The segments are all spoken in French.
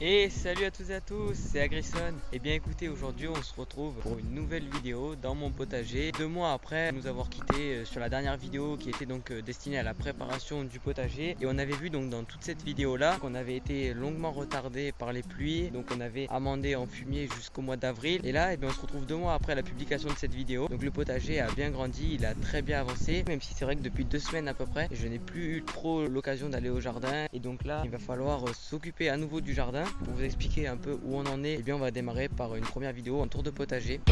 Et salut à tous et à tous, c'est Agrisson. Et bien écoutez, aujourd'hui on se retrouve pour une nouvelle vidéo dans mon potager. 2 mois après nous avoir quitté sur la dernière vidéo qui était donc destinée à la préparation du potager. Et on avait vu donc dans toute cette vidéo là qu'on avait été longuement retardé par les pluies. Donc on avait amendé en fumier jusqu'au mois d'avril. Et là on se retrouve 2 mois après la publication de cette vidéo. Donc le potager a bien grandi, il a très bien avancé. Même si c'est vrai que depuis 2 semaines à peu près, je n'ai plus eu trop l'occasion d'aller au jardin. Et donc là il va falloir s'occuper à nouveau du jardin. Pour vous expliquer un peu où on en est, on va démarrer par une première vidéo en tour de potager.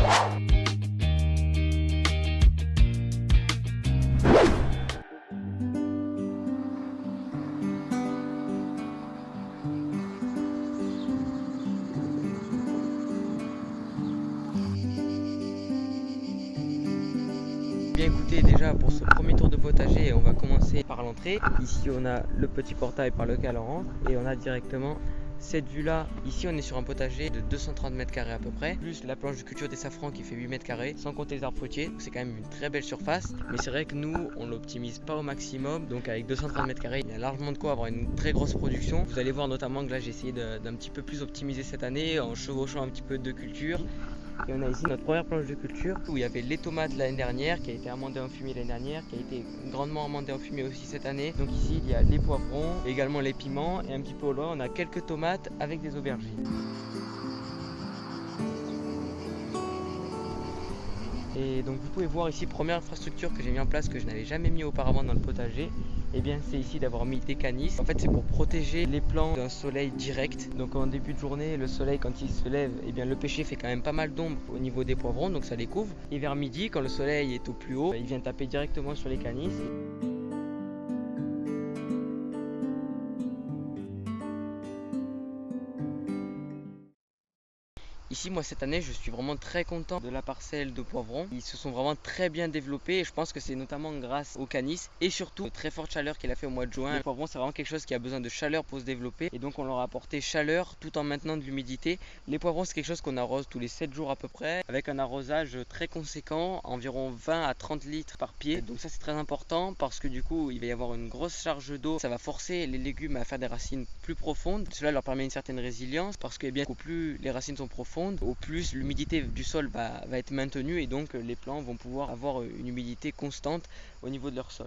Bien écoutez, déjà pour ce premier tour de potager, on va commencer par l'entrée. Ici on a le petit portail par lequel on rentre et on a directement cette vue là. Ici on est sur un potager de 230 mètres carrés à peu près, plus la planche de culture des safrans qui fait 8 mètres carrés, sans compter les arbres fruitiers. C'est quand même une très belle surface, mais c'est vrai que nous on l'optimise pas au maximum. Donc avec 230 mètres carrés, il y a largement de quoi avoir une très grosse production. Vous allez voir notamment que là j'ai essayé d'un petit peu plus optimiser cette année en chevauchant un petit peu de culture. Et on a ici notre première planche de culture où il y avait les tomates l'année dernière qui a été amendée en fumier l'année dernière, qui a été grandement amendée en fumier aussi cette année. Donc ici il y a les poivrons, également les piments, et un petit peu au loin on a quelques tomates avec des aubergines. Et donc vous pouvez voir ici, première infrastructure que j'ai mis en place que je n'avais jamais mis auparavant dans le potager, et bien c'est ici d'avoir mis des canisses. En fait c'est pour protéger les plants d'un soleil direct. Donc en début de journée, le soleil quand il se lève, et bien le pêcher fait quand même pas mal d'ombre au niveau des poivrons, donc ça les couvre. Et vers midi, quand le soleil est au plus haut, il vient taper directement sur les canisses. Ici, moi, cette année, je suis vraiment très content de la parcelle de poivrons. Ils se sont vraiment très bien développés et je pense que c'est notamment grâce au canis et surtout aux très fortes chaleurs qu'il a fait au mois de juin. Les poivrons, c'est vraiment quelque chose qui a besoin de chaleur pour se développer et donc on leur a apporté chaleur tout en maintenant de l'humidité. Les poivrons, c'est quelque chose qu'on arrose tous les 7 jours à peu près avec un arrosage très conséquent, environ 20 à 30 litres par pied. Donc ça, c'est très important parce que du coup, il va y avoir une grosse charge d'eau. Ça va forcer les légumes à faire des racines plus profondes. Cela leur permet une certaine résilience parce que bien, au plus les racines sont profondes, au plus l'humidité du sol va être maintenue et donc les plants vont pouvoir avoir une humidité constante au niveau de leur sol.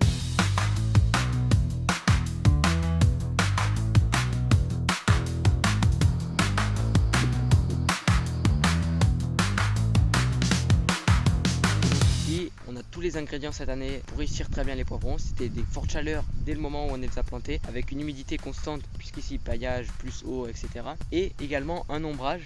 Ici, on a tous les ingrédients cette année pour réussir très bien les poivrons. C'était des fortes chaleurs dès le moment où on les a plantés, avec une humidité constante, puisqu'ici paillage plus eau, etc. Et également un ombrage.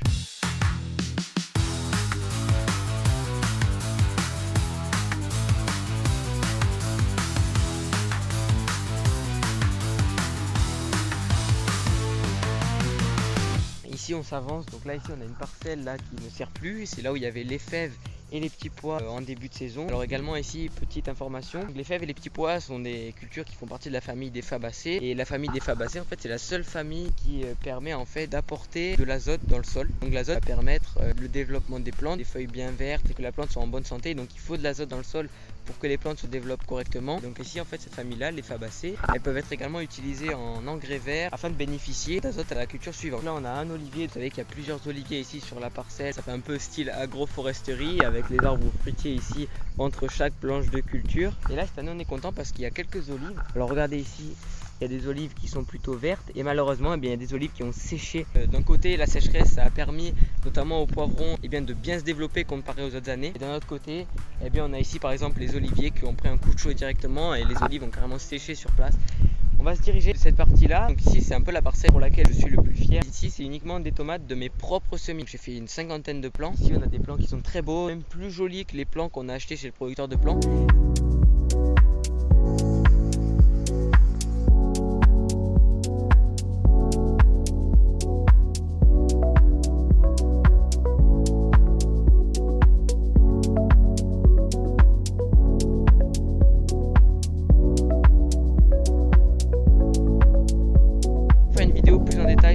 Ici on s'avance, donc là ici on a une parcelle là qui ne sert plus, c'est là où il y avait les fèves et les petits pois en début de saison. Alors également ici, petite information, les fèves et les petits pois sont des cultures qui font partie de la famille des fabacées. Et la famille des fabacées en fait c'est la seule famille qui permet en fait d'apporter de l'azote dans le sol. Donc l'azote va permettre le développement des plantes, des feuilles bien vertes et que la plante soit en bonne santé. Donc il faut de l'azote dans le sol pour que les plantes se développent correctement. Donc ici en fait cette famille là, les fabacées, elles peuvent être également utilisées en engrais verts afin de bénéficier d'azote à la culture suivante. Là on a un olivier, vous savez qu'il y a plusieurs oliviers ici sur la parcelle, ça fait un peu style agroforesterie avec les arbres fruitiers ici entre chaque planche de culture. Et là cette année on est content parce qu'il y a quelques olives. Alors regardez ici, il y a des olives qui sont plutôt vertes et malheureusement il y a des olives qui ont séché. D'un côté la sécheresse ça a permis notamment aux poivrons de bien se développer comparé aux autres années. Et d'un autre côté on a ici par exemple les oliviers qui ont pris un coup de chaud directement et les olives ont carrément séché sur place. On va se diriger de cette partie là. Donc ici c'est un peu la parcelle pour laquelle je suis le plus fier. Ici c'est uniquement des tomates de mes propres semis. J'ai fait une 50aine de plants. Ici on a des plants qui sont très beaux, même plus jolis que les plants qu'on a achetés chez le producteur de plants.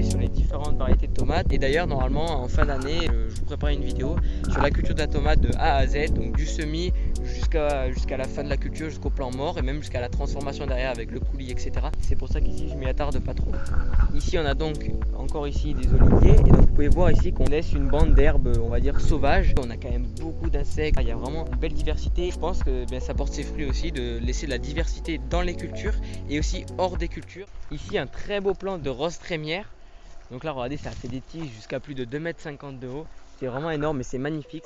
Sur les différentes variétés de tomates. Et d'ailleurs normalement en fin d'année je vous prépare une vidéo sur la culture de la tomate de A à Z, donc du semis jusqu'à la fin de la culture, jusqu'au plan mort et même jusqu'à la transformation derrière avec le coulis, etc. C'est pour ça qu'ici je m'y attarde pas trop. Ici on a donc encore ici des oliviers et donc vous pouvez voir ici qu'on laisse une bande d'herbes, on va dire sauvage. On a quand même beaucoup d'insectes, il y a vraiment une belle diversité. Je pense que ça porte ses fruits aussi de laisser de la diversité dans les cultures et aussi hors des cultures. Ici un très beau plan de rose trémière. Donc là regardez, ça fait des tiges jusqu'à plus de 2,50 m de haut. C'est vraiment énorme et c'est magnifique.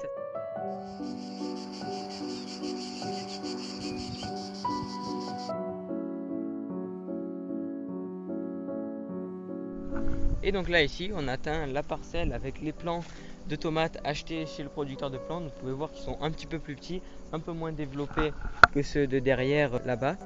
Et donc là ici on atteint la parcelle avec les plants de tomates achetés chez le producteur de plantes. Vous pouvez voir qu'ils sont un petit peu plus petits, un peu moins développés que ceux de derrière là-bas.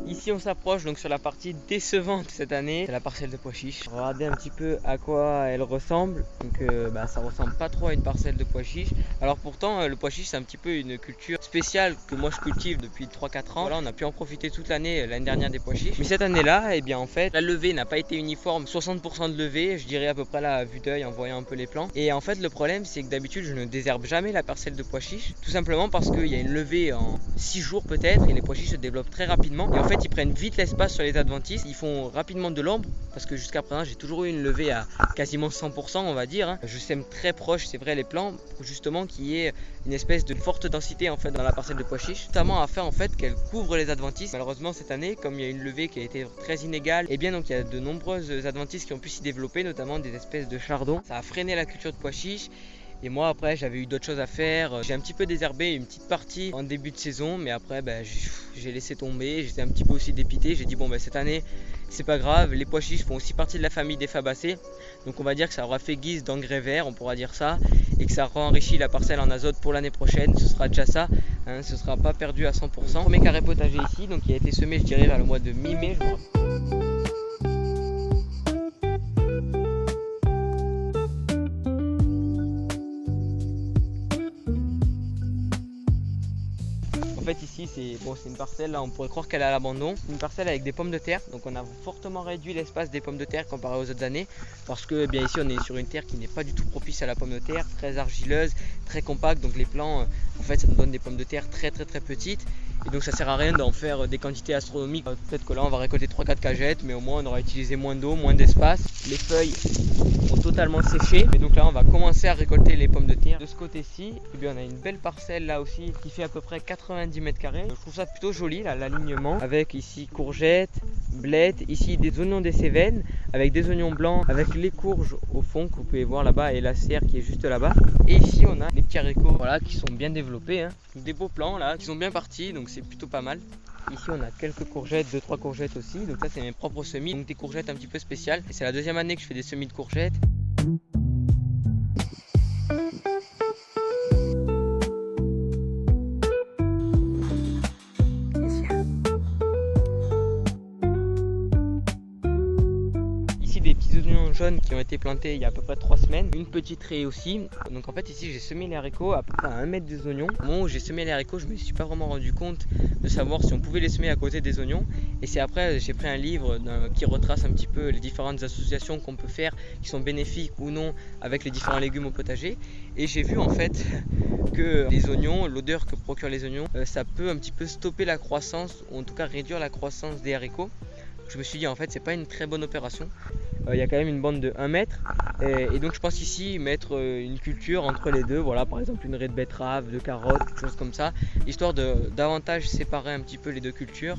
Ici on s'approche donc sur la partie décevante cette année, c'est la parcelle de pois chiches. Regardez un petit peu à quoi elle ressemble. Donc ça ressemble pas trop à une parcelle de pois chiches. Alors pourtant le pois chiche c'est un petit peu une culture spéciale que moi je cultive depuis 3-4 ans. Voilà, on a pu en profiter toute l'année dernière des pois chiches. Mais cette année là, en fait la levée n'a pas été uniforme, 60% de levée, je dirais à peu près là à vue d'œil en voyant un peu les plants. Et en fait le problème c'est que d'habitude je ne désherbe jamais la parcelle de pois chiches, tout simplement parce qu'il y a une levée en 6 jours peut-être et les pois chiches se développent très rapidement. Et en fait ils prennent vite l'espace sur les adventices, ils font rapidement de l'ombre parce que jusqu'à présent j'ai toujours eu une levée à quasiment 100% on va dire. Je sème très proche, c'est vrai, les plants pour justement qu'il y ait une espèce de forte densité en fait dans la parcelle de pois chiches, notamment à faire en fait qu'elle couvre les adventices. Malheureusement cette année, comme il y a une levée qui a été très inégale, et bien donc il y a de nombreuses adventices qui ont pu s'y développer, notamment des espèces de chardons. Ça a freiné la culture de pois chiches. Et moi après j'avais eu d'autres choses à faire, j'ai un petit peu désherbé une petite partie en début de saison, mais après j'ai laissé tomber, j'étais un petit peu aussi dépité, j'ai dit bon cette année c'est pas grave, les pois chiches font aussi partie de la famille des fabacées, donc on va dire que ça aura fait guise d'engrais vert, on pourra dire ça, et que ça aura enrichi la parcelle en azote pour l'année prochaine, ce sera déjà ça, hein, ce sera pas perdu à 100%. Premier carré potager ici, donc il a été semé je dirais vers le mois de mi-mai. En fait ici c'est une parcelle, là on pourrait croire qu'elle est à l'abandon, une parcelle avec des pommes de terre, donc on a fortement réduit l'espace des pommes de terre comparé aux autres années parce que ici on est sur une terre qui n'est pas du tout propice à la pomme de terre, très argileuse, très compacte, donc les plants en fait ça nous donne des pommes de terre très petites et donc ça sert à rien d'en faire des quantités astronomiques. Peut-être que là on va récolter 3-4 cagettes mais au moins on aura utilisé moins d'eau, moins d'espace, les feuilles ont totalement séché et donc là on va commencer à récolter les pommes de terre. De ce côté-ci on a une belle parcelle là aussi qui fait à peu près 90 mètres carrés. Je trouve ça plutôt joli là, l'alignement avec ici courgettes, blettes, ici des oignons des Cévennes avec des oignons blancs, avec les courges au fond que vous pouvez voir là-bas et la serre qui est juste là-bas. Et ici on a les petits haricots qui sont bien développés, hein. Des beaux plants là qui sont bien partis, donc c'est plutôt pas mal. Ici on a quelques courgettes, 2-3 courgettes aussi, donc ça c'est mes propres semis, donc des courgettes un petit peu spéciales. Et c'est la deuxième année que je fais des semis de courgettes. Des petits oignons jaunes qui ont été plantés il y a à peu près 3 semaines, une petite raie aussi. Donc en fait ici j'ai semé les haricots à peu près à 1 mètre des oignons. Au moment où j'ai semé les haricots, je me suis pas vraiment rendu compte de savoir si on pouvait les semer à côté des oignons, et c'est après j'ai pris un livre qui retrace un petit peu les différentes associations qu'on peut faire qui sont bénéfiques ou non avec les différents légumes au potager, et j'ai vu en fait que les oignons, l'odeur que procurent les oignons, ça peut un petit peu stopper la croissance ou en tout cas réduire la croissance des haricots. Je me suis dit en fait c'est pas une très bonne opération. Il y a quand même une bande de 1 mètre et donc je pense ici mettre une culture entre les deux, voilà, par exemple une raie de betterave, de carottes, quelque chose comme ça, histoire de davantage séparer un petit peu les deux cultures.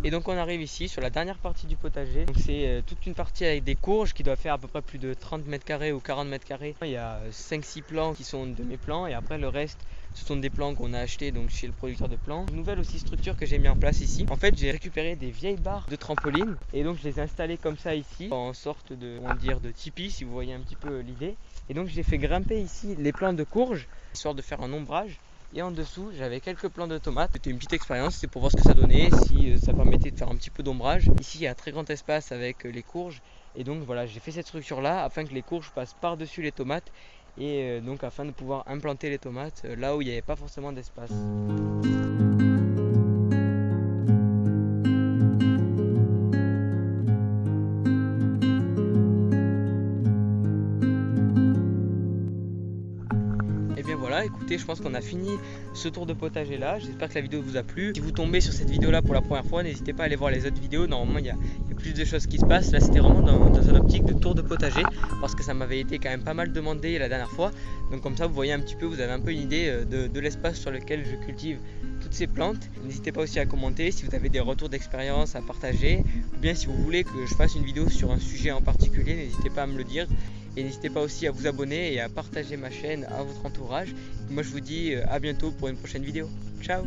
Et donc on arrive ici sur la dernière partie du potager. Donc c'est toute une partie avec des courges qui doit faire à peu près plus de 30 mètres carrés ou 40 mètres carrés. Il y a 5-6 plants qui sont de mes plants et après le reste ce sont des plants qu'on a achetés donc chez le producteur de plants. Une nouvelle aussi structure que j'ai mis en place ici. En fait j'ai récupéré des vieilles barres de trampoline et donc je les ai installées comme ça ici en sorte de tipi si vous voyez un petit peu l'idée. Et donc j'ai fait grimper ici les plants de courges histoire de faire un ombrage. Et en dessous j'avais quelques plants de tomates. C'était une petite expérience, c'était pour voir ce que ça donnait, si ça permettait de faire un petit peu d'ombrage. Ici il y a un très grand espace avec les courges. Et donc voilà, j'ai fait cette structure là afin que les courges passent par dessus les tomates. Et donc afin de pouvoir implanter les tomates là où il n'y avait pas forcément d'espace. écoutez, je pense qu'on a fini ce tour de potager là. J'espère que la vidéo vous a plu. Si vous tombez sur cette vidéo là pour la première fois, n'hésitez pas à aller voir les autres vidéos. Normalement il y a plus de choses qui se passent. Là c'était vraiment dans une optique de tour de potager, parce que ça m'avait été quand même pas mal demandé la dernière fois. Donc comme ça vous voyez un petit peu, vous avez un peu une idée de l'espace sur lequel je cultive toutes ces plantes. N'hésitez pas aussi à commenter si vous avez des retours d'expérience à partager, ou bien si vous voulez que je fasse une vidéo sur un sujet en particulier, n'hésitez pas à me le dire. Et n'hésitez pas aussi à vous abonner et à partager ma chaîne à votre entourage. Moi je vous dis à bientôt pour une prochaine vidéo. Ciao!